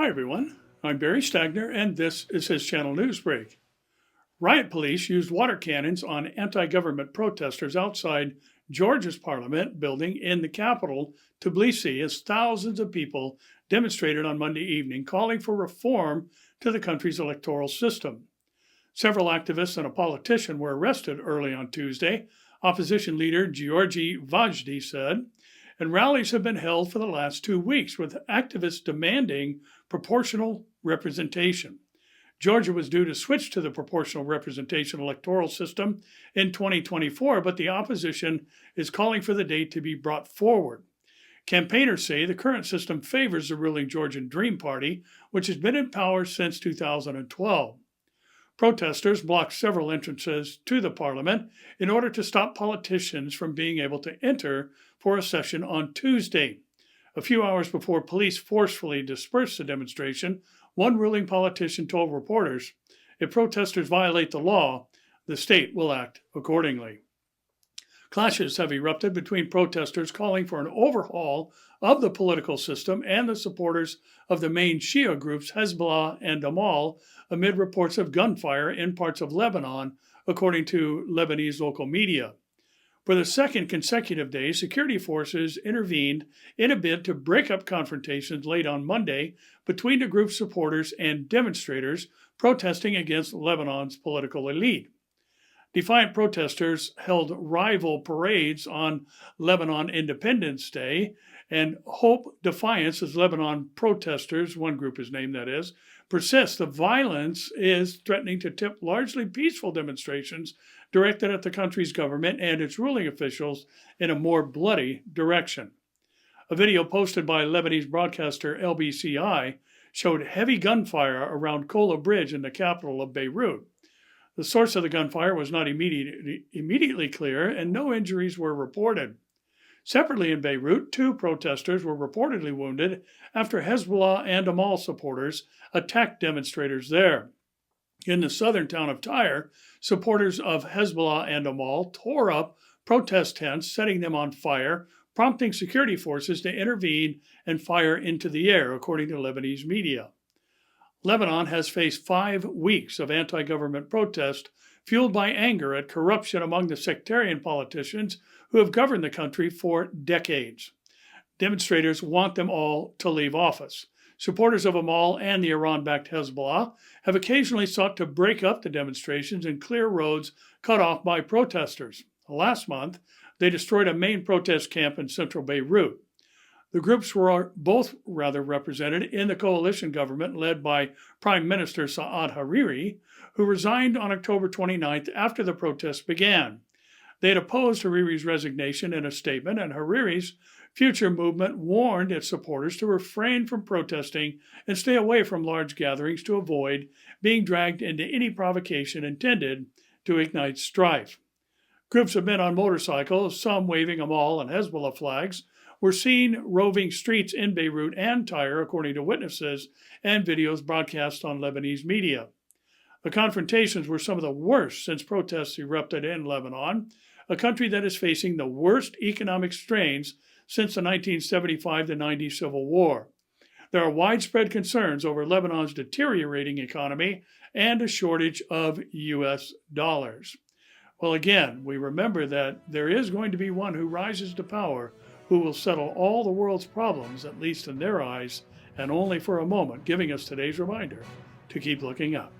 Hi everyone, I'm Barry Stagner and this is his channel Newsbreak. Riot police used water cannons on anti-government protesters outside Georgia's parliament building in the capital, Tbilisi, as thousands of people demonstrated on Monday evening calling for reform to the country's electoral system. Several activists and a politician were arrested early on Tuesday, opposition leader Georgi Vajdi said, and rallies have been held for the last 2 weeks with activists demanding proportional representation. Georgia was due to switch to the proportional representation electoral system in 2024, but the opposition is calling for the date to be brought forward. Campaigners say the current system favors the ruling Georgian Dream Party, which has been in power since 2012. Protesters blocked several entrances to the parliament in order to stop politicians from being able to enter for a session on Tuesday. A few hours before police forcefully dispersed the demonstration, one ruling politician told reporters, "If protesters violate the law, the state will act accordingly." Clashes have erupted between protesters calling for an overhaul of the political system and the supporters of the main Shia groups Hezbollah and Amal amid reports of gunfire in parts of Lebanon, according to Lebanese local media. For the second consecutive day, security forces intervened in a bid to break up confrontations late on Monday between the group's supporters and demonstrators protesting against Lebanon's political elite. Defiant protesters held rival parades on Lebanon Independence Day and Hope Defiance as Lebanon protesters, one group is named that is, persist. The violence is threatening to tip largely peaceful demonstrations directed at the country's government and its ruling officials in a more bloody direction. A video posted by Lebanese broadcaster LBCI showed heavy gunfire around Kola Bridge in the capital of Beirut. The source of the gunfire was not immediately clear, and no injuries were reported. Separately in Beirut, 2 protesters were reportedly wounded after Hezbollah and Amal supporters attacked demonstrators there. In the southern town of Tyre, supporters of Hezbollah and Amal tore up protest tents, setting them on fire, prompting security forces to intervene and fire into the air, according to Lebanese media. Lebanon has faced 5 weeks of anti-government protest fueled by anger at corruption among the sectarian politicians who have governed the country for decades. Demonstrators want them all to leave office. Supporters of Amal and the Iran-backed Hezbollah have occasionally sought to break up the demonstrations and clear roads cut off by protesters. Last month, they destroyed a main protest camp in central Beirut. The groups were both represented in the coalition government led by Prime Minister Saad Hariri, who resigned on October 29th after the protests began. They had opposed Hariri's resignation in a statement, and Hariri's future movement warned its supporters to refrain from protesting and stay away from large gatherings to avoid being dragged into any provocation intended to ignite strife. Groups of men on motorcycles, some waving Amal and Hezbollah flags, were seen roving streets in Beirut and Tyre, according to witnesses and videos broadcast on Lebanese media. The confrontations were some of the worst since protests erupted in Lebanon, a country that is facing the worst economic strains since the 1975-90 civil war. There are widespread concerns over Lebanon's deteriorating economy and a shortage of U.S. dollars. Well, again, we remember that there is going to be one who rises to power who will settle all the world's problems, at least in their eyes, and only for a moment, giving us today's reminder to keep looking up.